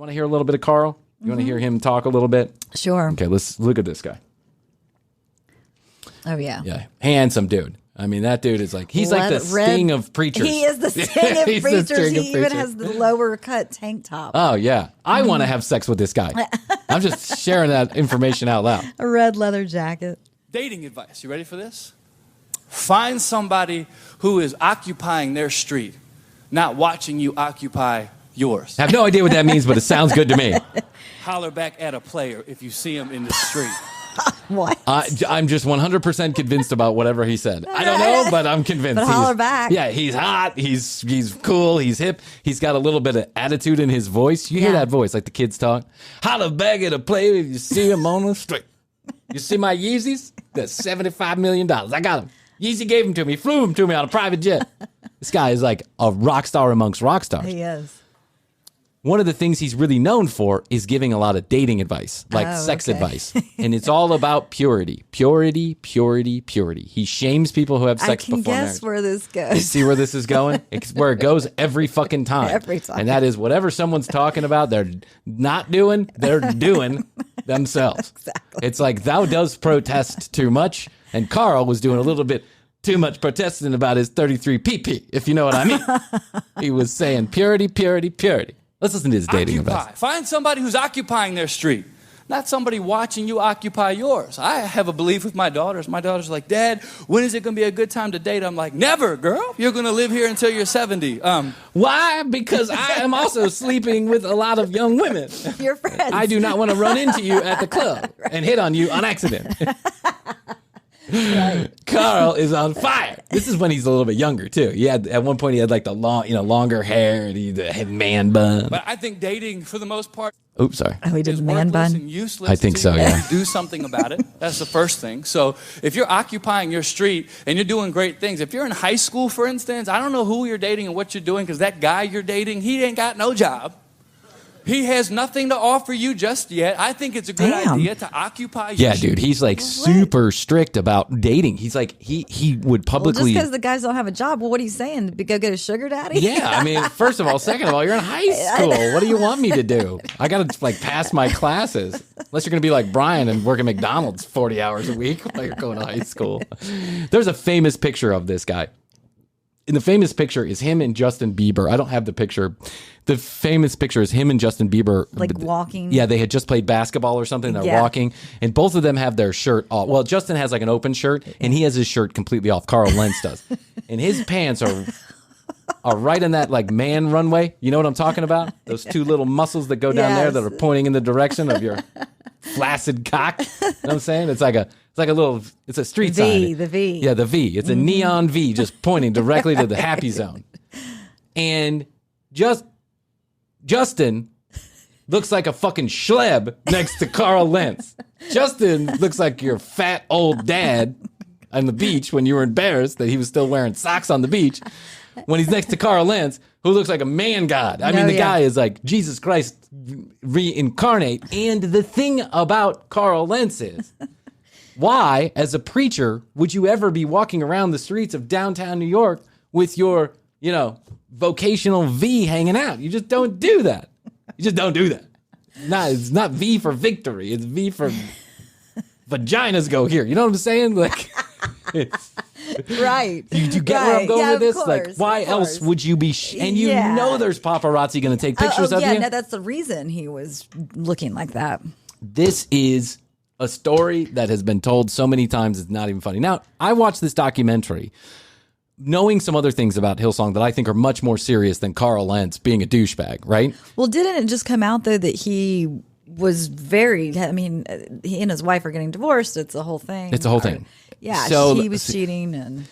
You want to hear a little bit of Carl? You want to hear him talk a little bit? Sure. Okay, let's look at this guy. Oh, yeah. Yeah, handsome dude. I mean, that dude is like, he's like the Sting of preachers. He is the Sting of He's the preachers. Sting of He even preachers. has the lower cut tank top. Oh, yeah. I want to have sex with this guy. I'm just sharing that information out loud. A red leather jacket. Dating advice. You ready for this? Find somebody who is occupying their street, not watching you occupy yours. I have no idea what that means, but it sounds good to me. Holler back at a player if you see him in the street. What? I'm just 100% convinced about whatever he said. I don't know, but I'm convinced. But holler back. Yeah, he's hot. He's cool. He's hip. He's got a little bit of attitude in his voice. You hear that voice like the kids talk. Holler back at a player if you see him on the street. You see my Yeezys? That's $75 million. I got them. Yeezy gave them to me. Flew them to me on a private jet. This guy is like a rock star amongst rock stars. He is. One of the things he's really known for is giving a lot of dating advice, like sex advice. And it's all about purity. Purity, purity, purity. He shames people who have sex before marriage. I can guess where this goes. You see where this is going? It's where it goes every fucking time. Every time. And that is whatever someone's talking about, they're not doing, they're doing themselves. Exactly. It's like, thou does protest too much. And Carl was doing a little bit too much protesting about his 33 PP, if you know what I mean. He was saying purity, purity, purity. Let's listen to his dating advice. Find somebody who's occupying their street, not somebody watching you occupy yours. I have a belief with my daughters. My daughters are like, Dad, when is it going to be a good time to date? I'm like, never, girl. You're going to live here until you're 70. Why? Because I am also sleeping with a lot of young women. Your friends. I do not want to run into you at the club and hit on you on accident. Right. Carl is on fire. This is when he's a little bit younger too. He had at one point he had like the long, longer hair and he had man bun. But I think dating, for the most part, oops, sorry. Oh, he did is man worthless bun. and useless. I think so. You Yeah. do something about it. That's the first thing. So if you're occupying your street and you're doing great things, if you're in high school, for instance, I don't know who you're dating and what you're doing because that guy you're dating, he ain't got no job. He has nothing to offer you just yet. I think it's a good idea to occupy your street. Dude, he's like super strict about dating. He's like, he would publicly... Well, just because the guys don't have a job, well, what are you saying? Go get a sugar daddy? Yeah, I mean, first of all, second of all, you're in high school. What do you want me to do? I got to like pass my classes. Unless you're going to be like Bryan and work at McDonald's 40 hours a week while you're going to high school. There's a famous picture of this guy. And the famous picture is him and Justin Bieber. I don't have the picture. The famous picture is him and Justin Bieber. Like walking. Yeah, they had just played basketball or something. They're walking. And both of them have their shirt off. Well, Justin has like an open shirt, and he has his shirt completely off. Carl Lentz does. And his pants are right in that like man runway. You know what I'm talking about? Those two little muscles that go down there that are pointing in the direction of your flaccid cock. You know what I'm saying? It's like a street sign. The V. Yeah, the V. It's a neon V just pointing directly to the happy zone. And Justin looks like a fucking schleb next to Carl Lentz. Justin looks like your fat old dad on the beach when you were embarrassed that he was still wearing socks on the beach. When he's next to Carl Lentz, who looks like a man god. I mean, the guy is like Jesus Christ reincarnate. And the thing about Carl Lentz is, why, as a preacher, would you ever be walking around the streets of downtown New York with your, vocational V hanging out? You just don't do that. You just don't do that. It's not V for victory. It's V for vaginas go here. You know what I'm saying? Like, right. You get where I'm going with this? Course, like, why else would you be? And you know there's paparazzi going to take pictures of you. Yeah, no, that's the reason he was looking like that. This is a story that has been told so many times it's not even funny. Now, I watched this documentary knowing some other things about Hillsong that I think are much more serious than Carl Lentz being a douchebag, right? Well, didn't it just come out, though, that he was he and his wife are getting divorced? It's a whole thing. It's a whole thing. Yeah, so, he was cheating. And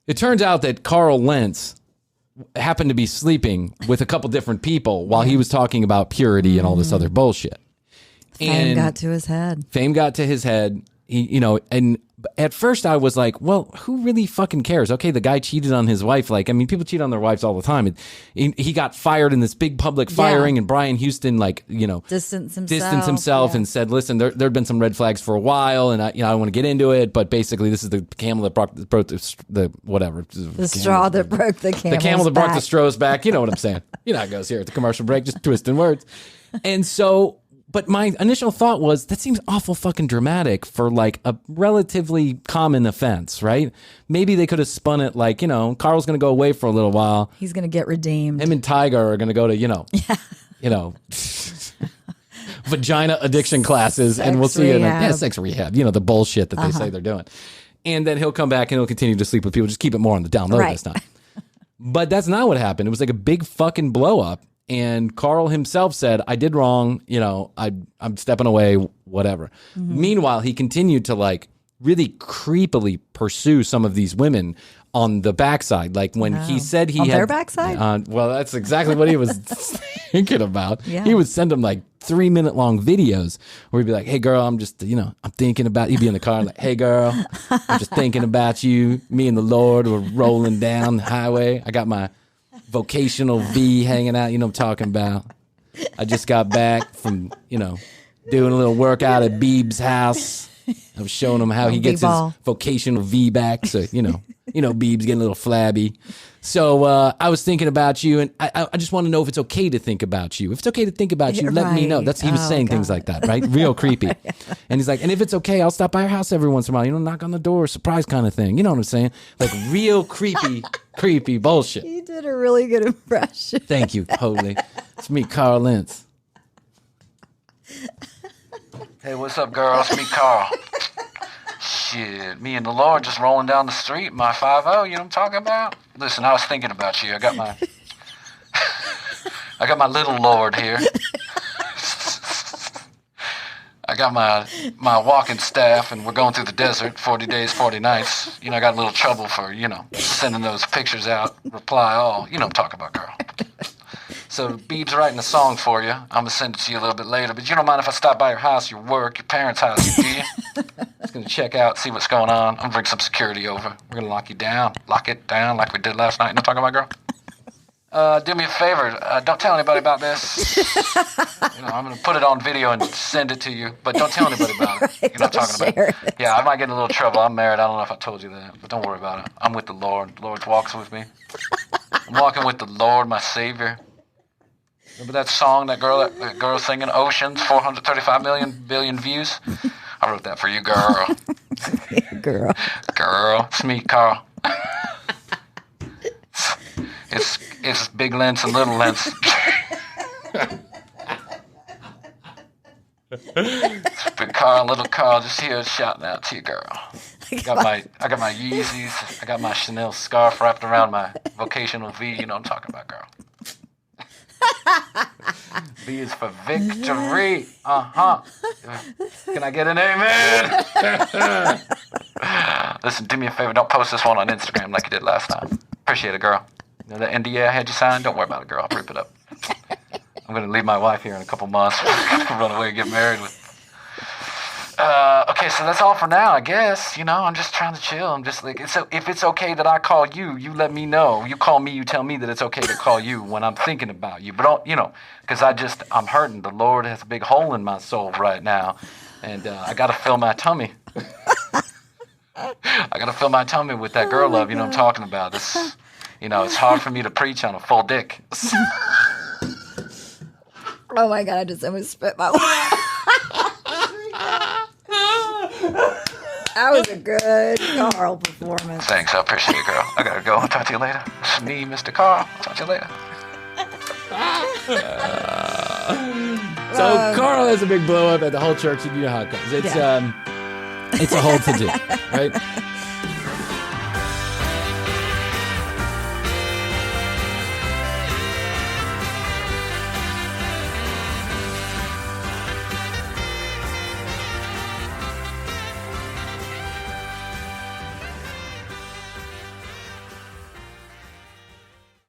it turns out that Carl Lentz happened to be sleeping with a couple different people while he was talking about purity and all this other bullshit. Fame got to his head. Fame got to his head. and at first I was like, well, who really fucking cares? Okay, the guy cheated on his wife. Like, I mean, people cheat on their wives all the time. He got fired in this big public firing, and Brian Houston, distanced himself and said, listen, there'd been some red flags for a while, and I don't want to get into it, but basically this is the camel that broke the whatever. The straw that broke the camel's back. The camel that brought the straws back. You know what I'm saying. You know how it goes here at the commercial break, just twisting words. And so... But my initial thought was, that seems awful fucking dramatic for like a relatively common offense, right? Maybe they could have spun it like, Carl's going to go away for a little while. He's going to get redeemed. Him and Tiger are going to go to, vagina addiction classes, and we'll see sex rehab, the bullshit that they say they're doing. And then he'll come back and he'll continue to sleep with people. Just keep it more on the down low this time. But that's not what happened. It was like a big fucking blow up. And Carl himself said, I did wrong, I'm stepping away, whatever. Mm-hmm. Meanwhile, he continued to like really creepily pursue some of these women on the backside. Like when he said he on had their backside? Well, that's exactly what he was thinking about. Yeah. He would send them like 3-minute long videos where he'd be like, hey girl, I'm just, I'm thinking about, he'd be in the car like, hey girl, I'm just thinking about you. Me and the Lord were rolling down the highway. I got my vocational V hanging out, what I'm talking about. I just got back from, doing a little workout at Beeb's house. I was showing him how he gets his vocational V back. So, Beeb's getting a little flabby. So I was thinking about you, and I just want to know if it's okay to think about you. If it's okay to think about you, let me know. He was saying things like that, right? Real creepy. And he's like, and if it's okay, I'll stop by your house every once in a while. Knock on the door, surprise kind of thing. You know what I'm saying? Like real creepy bullshit. You did a really good impression. Thank you, Holy. It's me, Carl Lentz. Hey, what's up, girl? It's me, Carl. Shit, me and the Lord just rolling down the street, my 5-0, you know what I'm talking about? Listen, I was thinking about you. I got my little Lord here. I got my walking staff, and we're going through the desert, 40 days, 40 nights. I got a little trouble for, sending those pictures out, reply all. You know what I'm talking about, girl. So Beeb's writing a song for you. I'm going to send it to you a little bit later. But you don't mind if I stop by your house, your work, your parents' house, do you? Just going to check out, see what's going on. I'm going to bring some security over. We're going to lock it down like we did last night. You know what I'm talking about, girl? Do me a favor. Don't tell anybody about this. I'm going to put it on video and send it to you. But don't tell anybody about it. You know what I'm talking about? It. Yeah, I might get in a little trouble. I'm married. I don't know if I told you that. But don't worry about it. I'm with the Lord. The Lord walks with me. I'm walking with the Lord, my Savior. Remember that song, that girl singing Oceans, 435 billion views? I wrote that for you, girl. Girl, it's me, Carl. It's big Lentz and little Lentz. It's big Carl, little Carl, just here shouting out to you, girl. I got my Yeezys. I got my Chanel scarf wrapped around my vocational V. You know what I'm talking about, girl. V is for victory. Can I get an amen? Listen, do me a favor. Don't post this one on Instagram like you did last time. Appreciate it, girl. The NDA I had you sign? Don't worry about it, girl. I'll rip it up. I'm going to leave my wife here in a couple months. Run away and get married with. Okay, so that's all for now, I guess. I'm just trying to chill. I'm just like, if it's okay that I call you, you let me know. You call me, you tell me that it's okay to call you when I'm thinking about you. But because I'm hurting. The Lord has a big hole in my soul right now, and I got to fill my tummy. I got to fill my tummy with that girl love. You know what I'm talking about. It's hard for me to preach on a full dick. Oh my God! I just almost spit my. That was a good Carl performance. Thanks, I appreciate it, girl. I gotta go. I'll talk to you later. It's me, Mr. Carl. I'll talk to you later. So Carl has a big blow up at the whole church. You know how it goes. It's a whole to do, right?